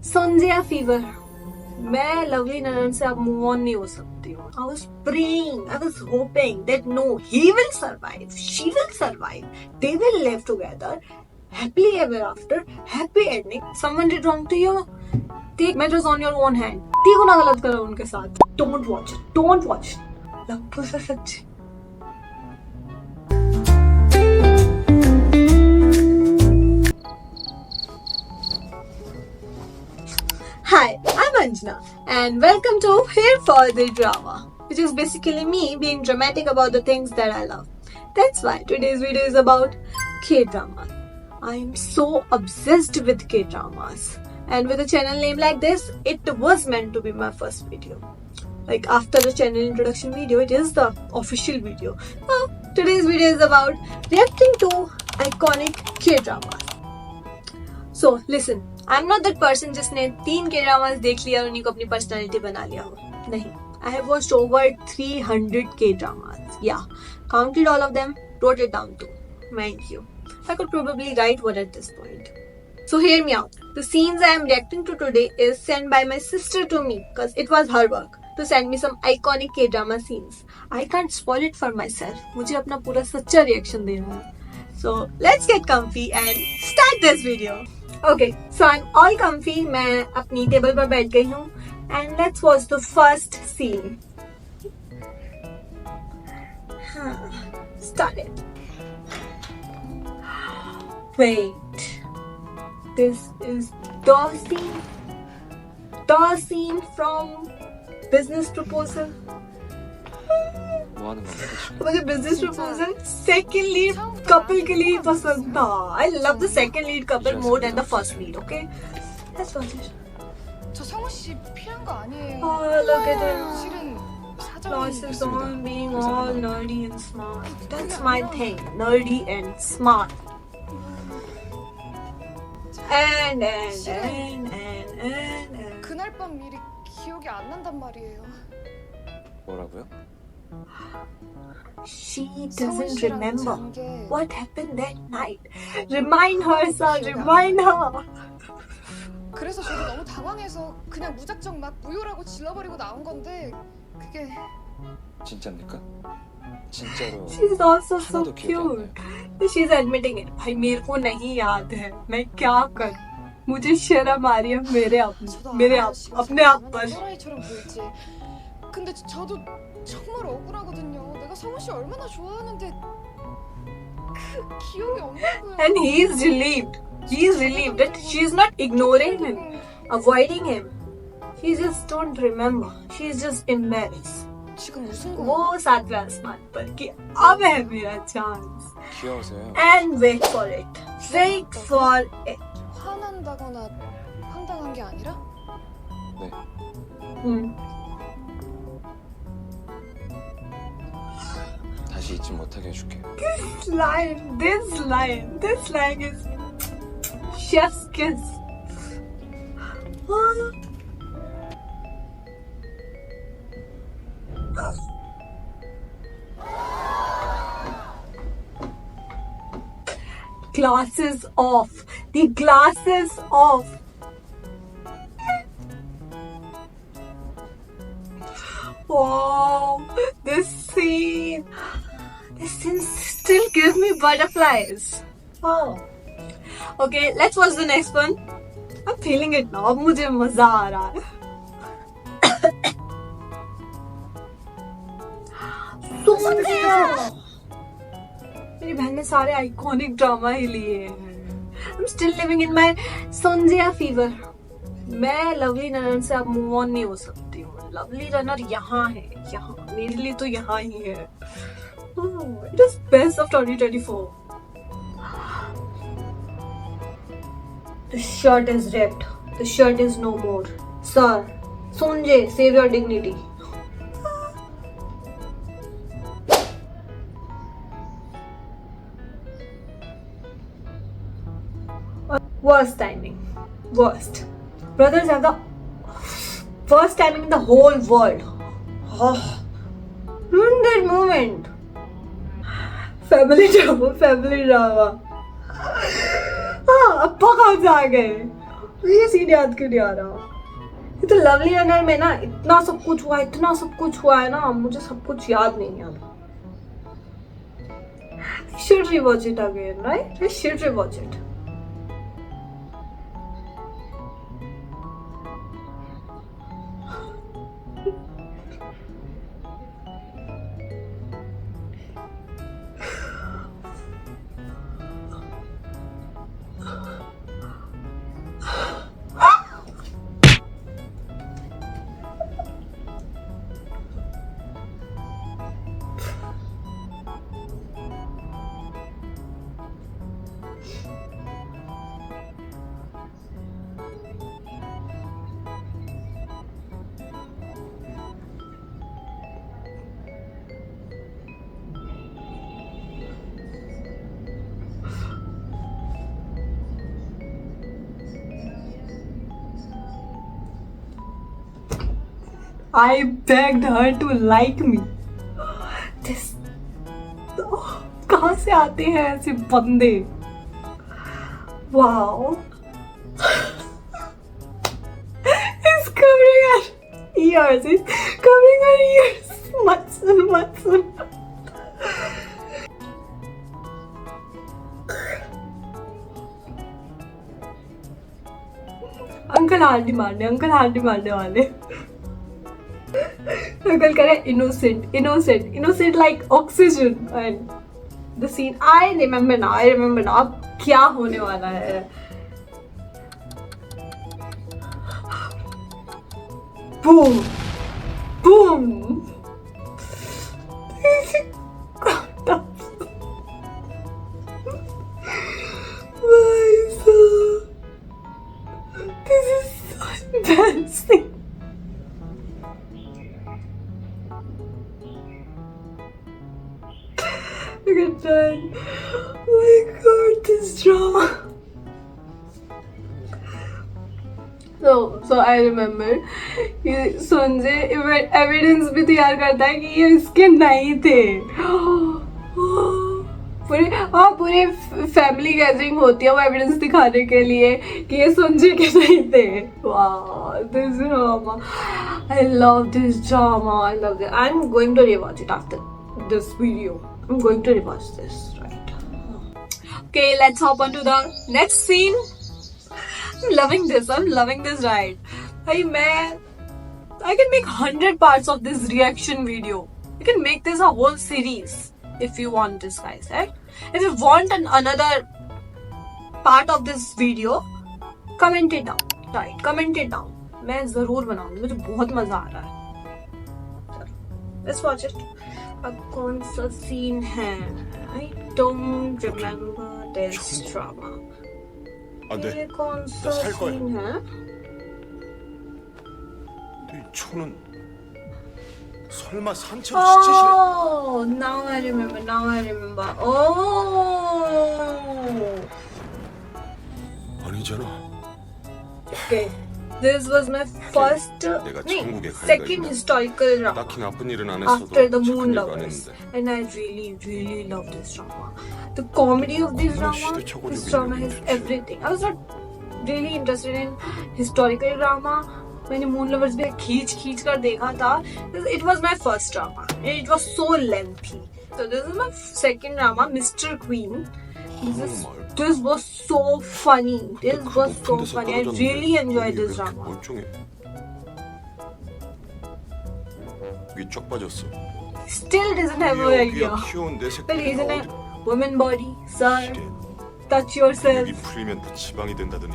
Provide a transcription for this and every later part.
Sanjay fever. मैं lovely ननन से अब मूव ऑन नहीं हो सकती हूँ। I was praying, I was hoping that no, he will survive, she will survive, they will live together, happily ever after, happy ending. Someone did wrong to you, take matters on your own hand. देखो ना गलत करो उनके साथ. Don't watch it, don't watch it. लप्पू से सच्ची. Hi, I'm Anjana and welcome to Here for the Drama, which is basically me being dramatic about the things that I love. That's why today's video is about K-dramas. I am so obsessed with K-dramas, and with a channel name like this, it was meant to be my first video. Like after the channel introduction video, it is the official video. So today's video is about reacting to iconic K-dramas. So listen, I'm not that person जिसने 3 K-dramas देख लिया और उन्हीं को अपनी personality बना लिया हो. नहीं, I have watched over 300 K-dramas. Yeah, counted all of them, wrote it down too. Mind you, I could probably write one at this point. So hear me out. The scenes I am reacting to today is sent by my sister to me because it was her work to send me some iconic K-drama scenes. I can't spoil it for myself. मुझे अपना पूरा सच्चा reaction देना है. So let's get comfy and start this video. Okay, so I'm all comfy. मैं अपनी table पर बैठ गई हूँ and let's watch the first scene. Start it. Wait, this is the scene from Business Proposal. 뭐 하는 건데? मुझे Business Proposal second lead couple के लिए पसंद था. I love the second lead couple more than the first lead. Okay, let's watch it. 저 성우 씨 필요한 거 아니에요. Oh, look at him. 실은 사정이 Losses on being all nerdy and smart. That's my thing. Nerdy and smart. And. 그날 밤 일이 기억이 안 난단 말이에요. 뭐라고요? She doesn't remember what happened that night. Remind her, sir. Remind her. 그래서 저도 너무 당황해서 그냥 무작정 막 무효라고 질러버리고 나온 건데 그게 진짜입니까? 진짜로. She's also so 하나도 기억이 안 cute. 나요. She's admitting it. भाई मेरे को नहीं याद है. मैं क्या कर? मुझे शर्म आ रही है मेरे अपने आप पर. 호랑이처럼 보일지. 근데 저도 정말 억울하거든요. 내가 성우 씨 얼마나 좋아하는데 그 기억이 없는 거예요. And he's relieved. He's relieved that she's not ignoring him, avoiding him. She just don't remember. She's just embarrassed. 지금 무슨 거야? वो सातवें आसमान पर कि अब है मेरा chance. 귀여우세요. And wait for it. Wait for it. 화난다거나 황당한 게 아니라? 네. 다시 잊지 못하게 해줄게. This line is chef's kiss. Glasses off. The glasses off. Wow, this scene still gives me butterflies. Oh. Okay, let's watch the next one. I'm feeling it now. अब मुझे मजा आ रहा है. मेरी बहन ने सारे iconic drama ही लिए हैं. I'm still living in my Sanjay fever. मैं लवली ननन से अब मूव ऑन नहीं हो सकती हूँ. लवली ननन यहाँ है, यहाँ मेरे लिए तो यहाँ ही है. It is best of 2024. The shirt is ripped. The shirt is no more. Sir, Sonjay, save your dignity. Worst timing. Worst. Brothers have the worst timing in the whole world. Oh, ruined that moment. Family drama. हाँ, अब कहाँ से आ गए? ये scene याद क्यों नहीं आ रहा? ये तो लवली रनर में ना इतना सब कुछ हुआ, इतना सब कुछ हुआ है ना, मुझे सब कुछ याद नहीं आता. I should rewatch it again, right? I should rewatch it. I begged her to like me. This कहाँ से आते हैं ऐसे बंदे? Wow. He's covering her ears. He's covering her ears. मत सुन. अंकल आंटी मारने वाले. अंकल करे innocent like oxygen. And the scene I remember now. अब क्या होने वाला है? Boom. This is so embarrassing. Look at that. Oh my god, this drama. So I remember Sanjay evidence भी तैयार करता है कि ये इसके नहीं थे. पूरी फैमिली गैदरिंग होती है वो एविडेंस दिखाने के लिए कि ये संजय के नहीं थे. Wow, this drama. I love this drama. I love it. I'm going to rewatch it after this video. I'm going to rewatch this, right? Okay, let's hop on to the next scene. I'm loving this ride. Hey man, I can make 100 parts of this reaction video. You can make this a whole series if you want this, guys, right? If you want another part of this video, comment it down, right? Comment it down. मैं जरूर बनाऊंगी, मुझे बहुत मजा आ रहा है. Let's watch it. अब कौन सा सीन है? I don't remember this drama. ये कौन सा सीन है? 이 초는 설마 산채로 시체시래? Oh, now I remember. Oh. 아니잖아. Okay. This was my first, second historical drama 딱히 나쁜 일은 안 했어도 after the 착한 Moon 일도 안 Lovers, 했는데. and I really love this drama. The comedy of this drama is everything. I was not really interested in historical drama. मैंने Moon Lovers भी खींच कर देखा था. It was my first drama. It was so lengthy. So this is my second drama, Mr. Queen. This was so funny. I really enjoyed this drama. 멀쩡해. 위 쫙 빠졌어. Still doesn't have an idea. 귀여운 내 But he's in 새끼가 a woman body. Sir, touch 여기 yourself. 풀리면 또 지방이 된다더니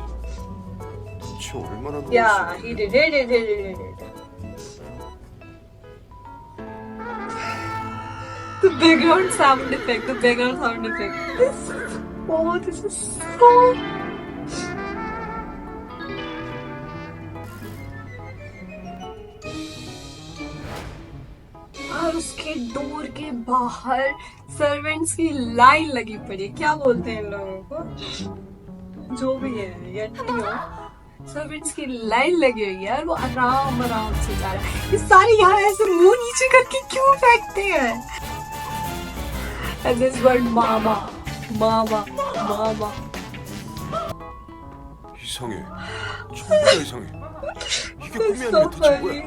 대체 얼마나 놀 Yeah, 수 he 있는데. did. The background sound effect. This is so. और उसके door के बाहर servants की line लगी पड़ी. क्या बोलते हैं इन लोगों को, जो भी है या नहीं हो, सर्वेंट्स की लाइन लगी हुई है और वो आराम से जा रहा है. ये सारे यहाँ ऐसे मुंह नीचे करके क्यों फेंकते हैं? And this word mama. 이상해. 진짜 이상해. 이게 꿈이 That's 아니라 so 대체 funny. 뭐야?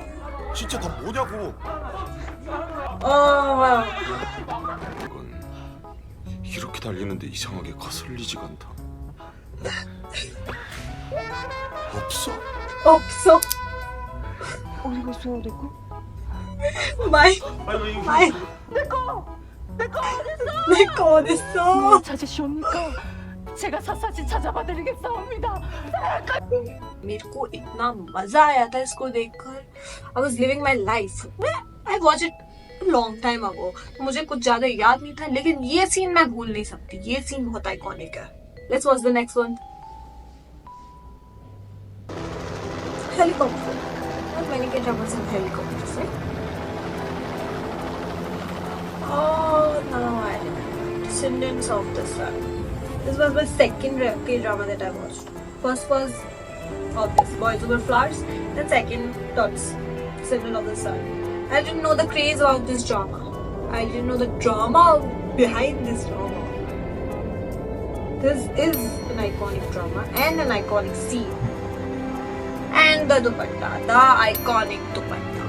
진짜 다 뭐냐고. Oh wow. 이건 이렇게 달리는데 이상하게 거슬리지가 않다. 없어? 없어. 어디가 있어 내거? 마이 마이. 내 거 어딨어? 찾으시옵니까? 제가 샅샅이 찾아봐드리겠사옵니다. मेरे को इतना मजा आया था इसको देखकर. I was living my life. I watched it a long time ago. मुझे कुछ ज्यादा याद नहीं था, लेकिन ये सीन मैं भूल नहीं सकती. ये सीन बहुत आइकॉनिक है. Let's watch the next one. Helicopter. Not many K-dramas have helicopters, right? Oh, now I remember. Descendants of the Sun. This was my second K-drama that I watched. First was obvious, Boys Over Flowers. Then second, Dots, Descendant of the Sun. I didn't know the craze about this drama. I didn't know the drama behind this drama. This is an iconic drama and an iconic scene. And the dupatta, the iconic dupatta.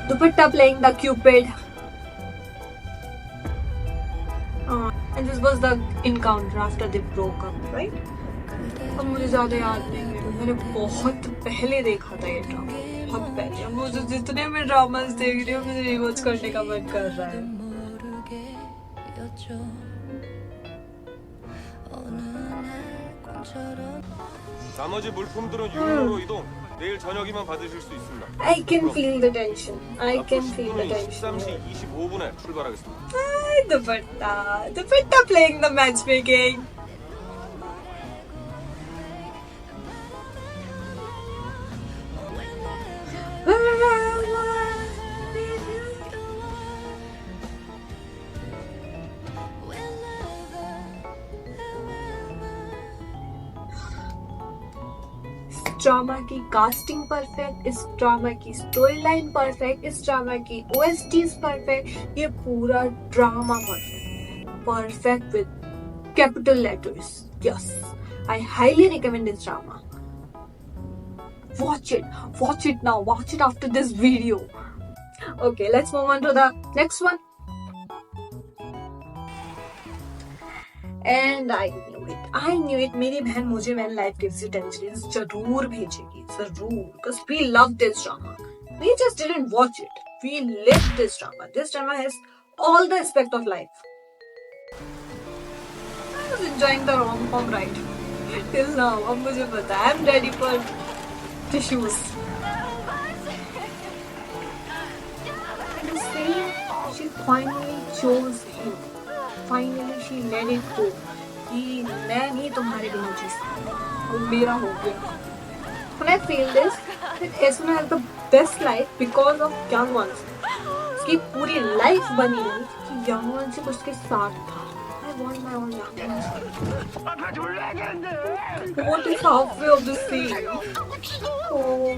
Dupatta playing the Cupid. And this was the encounter after they broke up, right? अब मुझे ज़्यादा याद नहीं है. मैंने बहुत पहले देखा था ये ड्रामा, बहुत पहले. अब मुझे जितने मैं ड्रामास देख रही हूँ मुझे रिवॉच करने का मन कर रहा है. 나머지 물품들은 유흥으로 이동. 내일 저녁이면 받으실 수 있습니다. I can feel the tension. I can feel the tension. 13시 25분에 출발하겠습니다. Dupatta, Dupatta playing the matchmaking. Drama की कास्टिंग परफेक्ट, इस ड्रामा की स्टोरी लाइन परफेक्ट, इस ड्रामा की OSTs परफेक्ट. ये पूरा drama perfect, perfect with capital letters. Yes, I highly recommend this drama. Watch it now, watch it after this video. Okay, let's move on to the next one. And I knew it. मेरी बहन मुझे when life gives you tensions जरूर भेजेगी, जरूर. Because we love this drama. We just didn't watch it. We lived this drama. This drama has all the aspect of life. I was enjoying the rom-com ride till now. अब मुझे पता है, I'm ready for tissues. This film, she finally chose him. Finally, she let it go. कि मैं नहीं तुम्हारे बिना जी सकती, वो मेरा हो गया. When I feel this, that Esuna has the best life because of Young Ones. उसकी पूरी life बनी रही कि Young Ones उसके साथ था. I want my own Young Ones. What is halfway of this scene? Oh.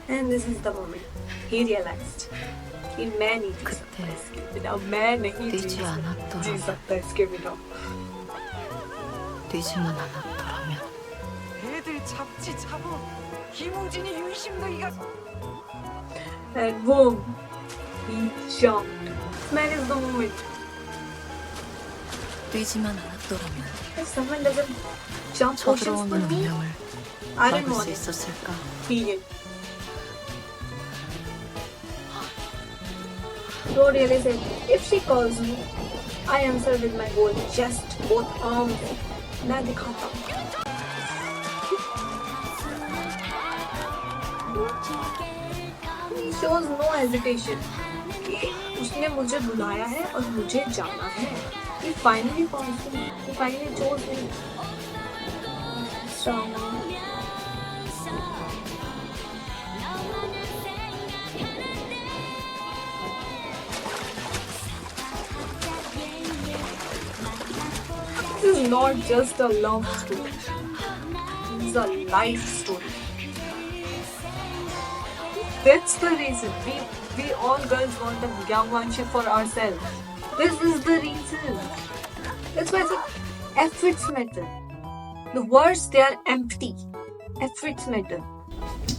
And this is the moment he realized कि मैं नहीं जी सकता इसके बिना. मैं नहीं जी सकता इसके बिना. 되지만 않았더라면 애들 잡지 잡어. 김우진이 유심너기가 And boom, he jumped. Man is the moment. 되지만 않았더라면 If someone doesn't jump oceans for 쳐들어오는 me, 운명을 I don't 막을 want 수 it. 있었을까? Period. Bro really said, if she calls me, I answer with my whole chest, both arms. मैं दिखाता हूँ. He shows no hesitation. कि उसने मुझे बुलाया है और मुझे जाना है. He finally calls me. He finally chose me. So, this is not just a love story. This is a life story. That's the reason. We all girls want a young manship for ourselves. This is the reason. That's why I said efforts matter. The words, they are empty. Efforts matter.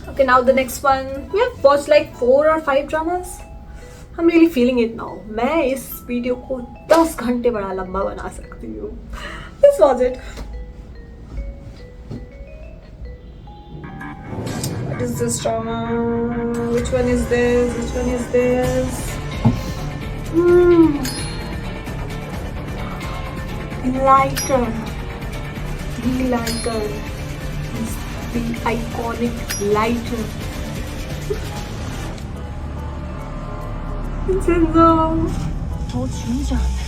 Okay, now the next one. We have watched like 4 or 5 dramas. I'm really feeling it now. मैं इस video को 10 घंटे बड़ा लंबा बना सकती हूँ. Let's watch it. What is this drama? Which one is this? Which one is this? Lighter. The lighter. The iconic lighter. 더 주무지 않네.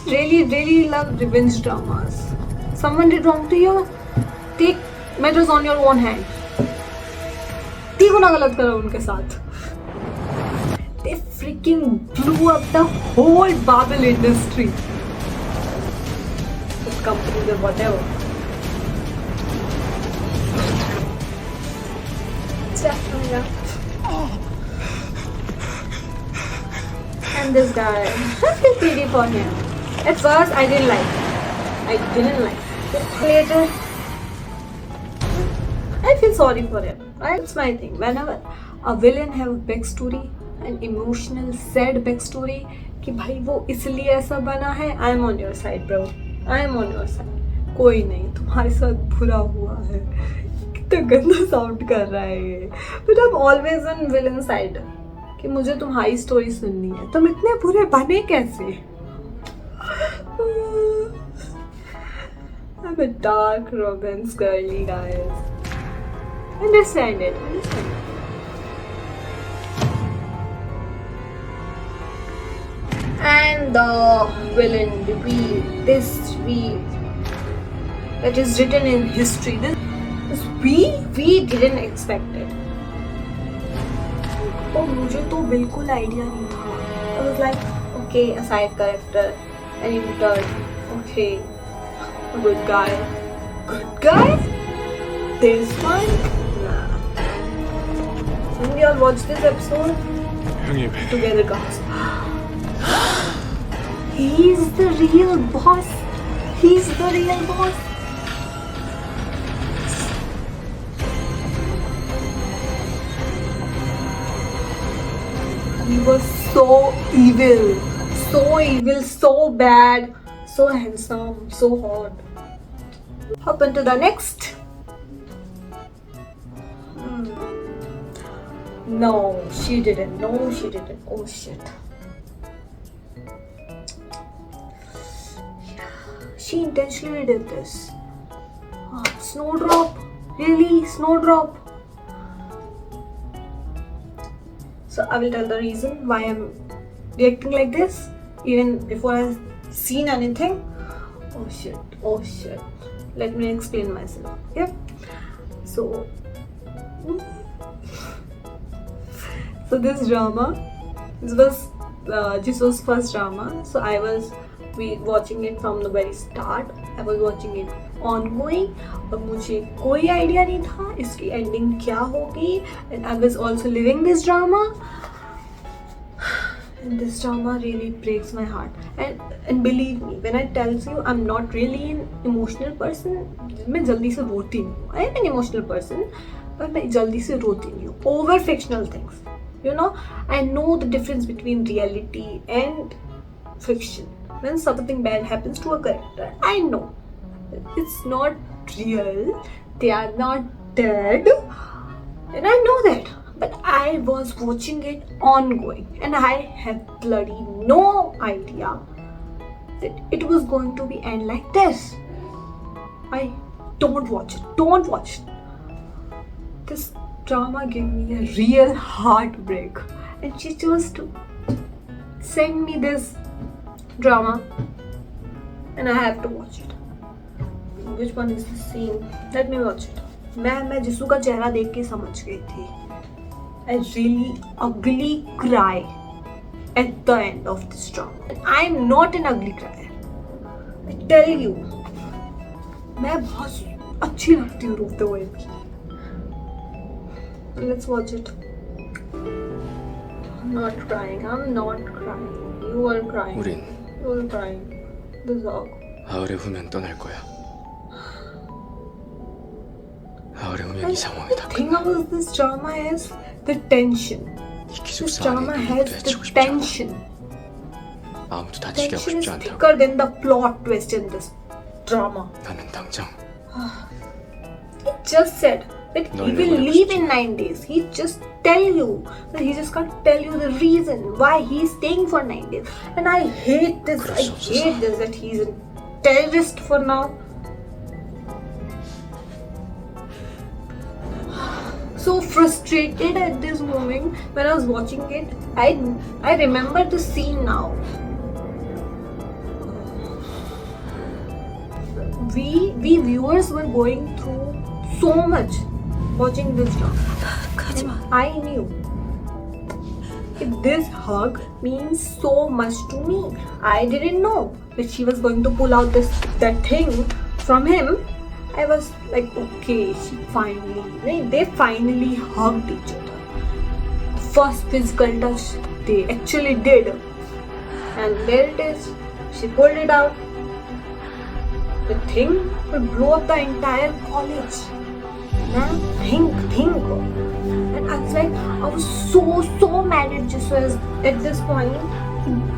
Really love revenge dramas. Someone did wrong to you, take matters on your own hand. ठीक ना गलत करो उनके साथ. They freaking blew up the whole Babel industry. With companies or whatever. And this guy, I feel pity for him. At first, I didn't like it. But later, I feel sorry for him. Right? It's my thing. Whenever a villain have a backstory, an emotional, sad backstory, कि भाई वो इसलिए ऐसा बना है, I am on your side, bro. I am on your side. कोई नहीं, तुम्हारे साथ बुरा हुआ है. कितना गंदा साउंड कर रहा है ये. But I'm always on villain side. कि मुझे तुम्हारी स्टोरी सुननी है. तुम इतने बुरे बने कैसे? I'm a dark romance girly, guys. Understand it. And the villain reveal, this reveal that is written in history. This we didn't expect it. Oh, मुझे तो बिल्कुल आइडिया नहीं था. I was like, okay, a side character, and in turn, okay, a good guy. Good guy? This one? Nah. When we all watch this episode, together, guys. He's the real boss. He's the real boss. He was so evil, so bad, so handsome, so hot. Hop into the next. No, she didn't. Oh shit. She intentionally did this. Snowdrop? Really? Snowdrop? So I will tell the reason why I'm reacting like this, even before I've seen anything. Oh shit. Let me explain myself. Yeah. So this drama, this was Jisoo's first drama. So I was watching it from the very start. I was watching it ongoing और मुझे कोई idea नहीं था इसकी ending क्या होगी. And I was also living this drama. And this drama really breaks my heart. And believe me, when I tell you I'm not really an emotional person, मैं जल्दी से रोती नहीं हूँ. I am an emotional person, पर मैं जल्दी से रोती नहीं हूँ. Over fictional things, you know. I know the difference between reality and fiction. When something bad happens to a character, I know it's not real. They are not dead, and I know that. But I was watching it ongoing, and I had bloody no idea that it was going to be end like this. Don't watch it. This drama gave me a real heartbreak, and she chose to send me this drama, and I have to watch it. Which one is the same? Let me watch it. मैं जिसू का चेहरा देख के समझ गई थी. I really ugly cry at the end of this drama. And I am not an ugly crier. I tell you, मैं बहुत अच्छी लगती हूँ रोते हुए. Let's watch it. I'm not crying. I'm not crying. You are crying. 우린 You are crying. This dog. 아을에 후면 떠날 거야. 아을에 후면 이 The 상황에 다 thing 끝나. about this drama is the tension. 이 This 기숙사 drama 안에 has 누구도 the 해치고 싶지 않아. tension. 아무도 다치게 하고 Tension is 싶지 않다고. thicker than the plot twist in this drama. 나는 당장 He just said that he 널 will 내보내고 leave 싶지. in 9 days. He just tell you, but he just can't tell you the reason why he's staying for 9 days. And I hate this. 그럴 I 수 없어서. hate this that he's a terrorist for now. So frustrated at this moment when I was watching it. I remember the scene now. We viewers were going through so much watching this drama. 가지마. I knew this hug means so much to me. I didn't know that she was going to pull out that thing from him. I was like, okay, they finally hugged each other. The first physical touch they actually did, and there it is. She pulled it out. The thing will blow up the entire college. Now think. And I was like, I was so mad at Jesus at this point.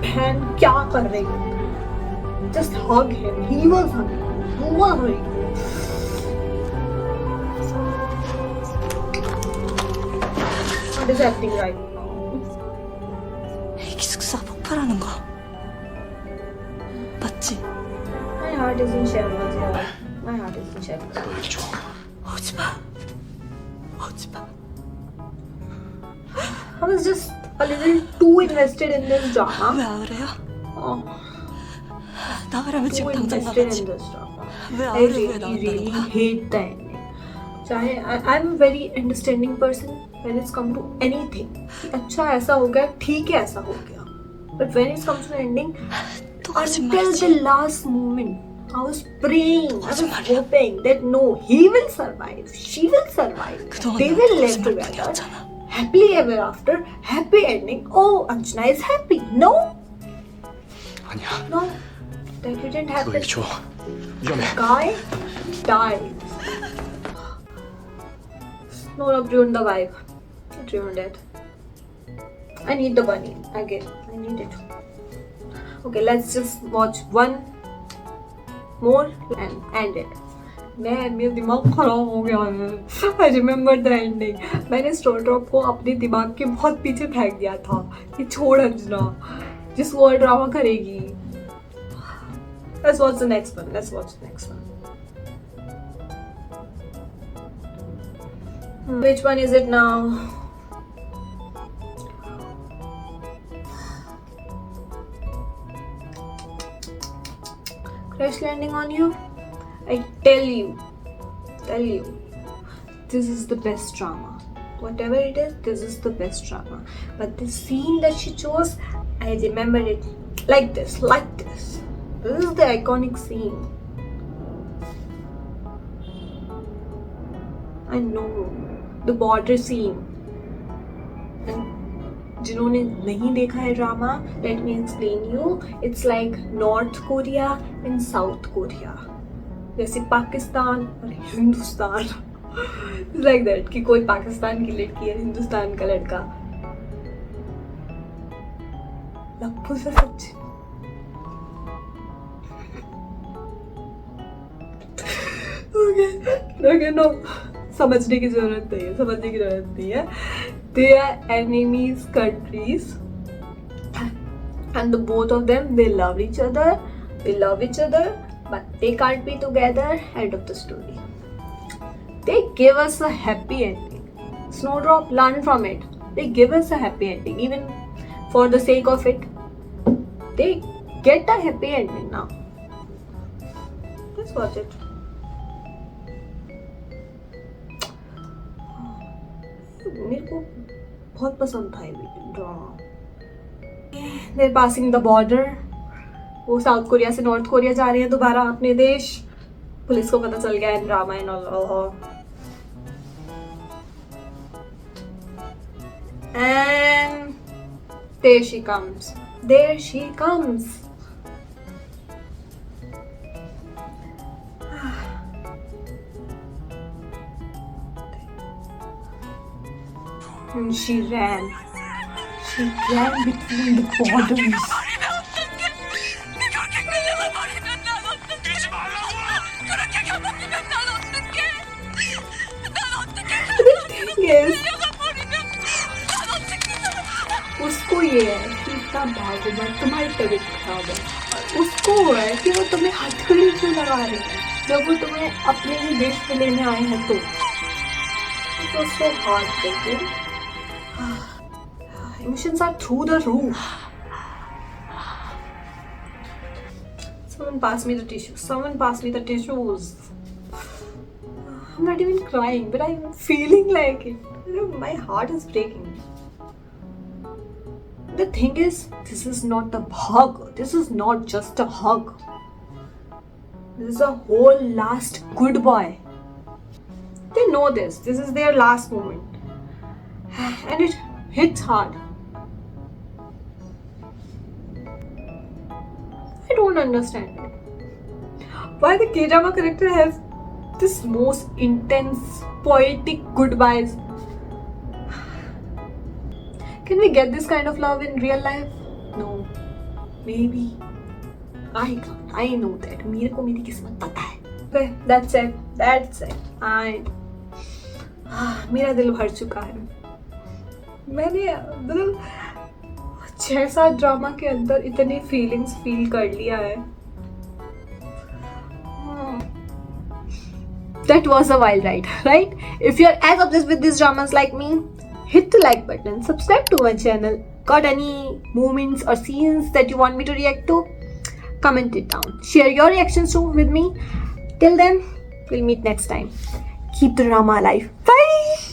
Man, kya kar rahi hai? Just hug him. He was hugging. You were hugging. What is happening right now? 이 기숙사 폭발하는 거 맞지? My heart is in shambles, yeah. My heart is in shambles. 너 여기 줘. 오지마. 오지마. I was just a little too invested in this 왜 drama. 아으래요? Oh, 나가라면 too 지금 당장 invested in 나가지. this drama. 왜 I 아으래 왜 really 나온다는 거야? hate the ending. I'm a very understanding person when it's come to anything. अच्छा ऐसा हो गया, ठीक है ऐसा हो गया. But when it comes to ending, 또 until 거짓말이지. the last moment, I was praying, I was 거짓말이야. hoping that no, he will survive, she will survive, 그동안 they 나한테 will live 거짓말 together, 뿐이었잖아. happily ever after, happy ending. Oh, Anjana is happy. No, 아니야. no, that didn't 그거 happen. 여기 줘. 위험해. Guy dies. No, no, ruined the vibe. It ruined it. I need the bunny again. I need it. Okay, let's just watch one more and end it. मेरा दिमाग खराब हो गया है. I remember the ending. मैंने snowdrop को अपने दिमाग के बहुत पीछे फेंक दिया था कि छोड़ अंजना, जिस वो ड्रामा करेगी. Let's watch the next one. Let's watch the next one. Which one is it now? Crash landing on you? I tell you, this is the best drama. Whatever it is, this is the best drama. But the scene that she chose, I remember it like this. This is the iconic scene. I know, the border scene. And जिन्होंने नहीं देखा है drama, let me explain you. It's like North Korea and South Korea. जैसे पाकिस्तान और Hindustan. It's like that कि कोई पाकिस्तान की लड़की है, हिंदुस्तान का लड़का. लप्पू से सच. Okay, no. समझने की जरूरत नहीं है. They are enemies countries, and the both of them, they love each other, but they can't be together. End of the story. They give us a happy ending. Snowdrop, learn from it. They give us a happy ending, even for the sake of it. They get a happy ending now. Let's watch it. मेरे को बहुत पसंद था ये drama. They're passing the border. वो south Korea से north Korea जा रहे हैं दोबारा अपने देश. पुलिस को पता चल गया है drama and all. And there she comes. There she comes. And she ran. She ran between the bottoms. Yes. उसको ये है कि इतना भागो मत, तुम्हारी तबीयत खराब है। उसको है कि वो तुम्हें हथकड़ी क्यों लगा रहे हैं जब वो तुम्हें अपने ही देश में लेने आए हैं तो। It was so heartbreaking. Emotions are through the roof. Someone pass me the tissue. Someone pass me the tissues. I'm not even crying, but I'm feeling like it. My heart is breaking. The thing is, this is not a hug. This is not just a hug. This is a whole last goodbye. They know this. This is their last moment. And it hits hard. I don't understand it. Why the K-drama character has this most intense, poetic goodbyes. Can we get this kind of love in real life? No. Maybe. I can't. I know that. मेरे को मेरी किस्मत पता है. Okay, that's it. That's it. मेरा दिल भर चुका है. मैंने मतलब 6-7 ड्रामा के अंदर इतने फीलिंग्स फील कर लिया है. That was a wild ride, right? If you're as obsessed with these dramas like me, hit the like button, subscribe to my channel. Got any moments or scenes that you want me to react to? Comment it down. Share your reactions too with me. Till then, we'll meet next time. Keep the drama alive. Bye!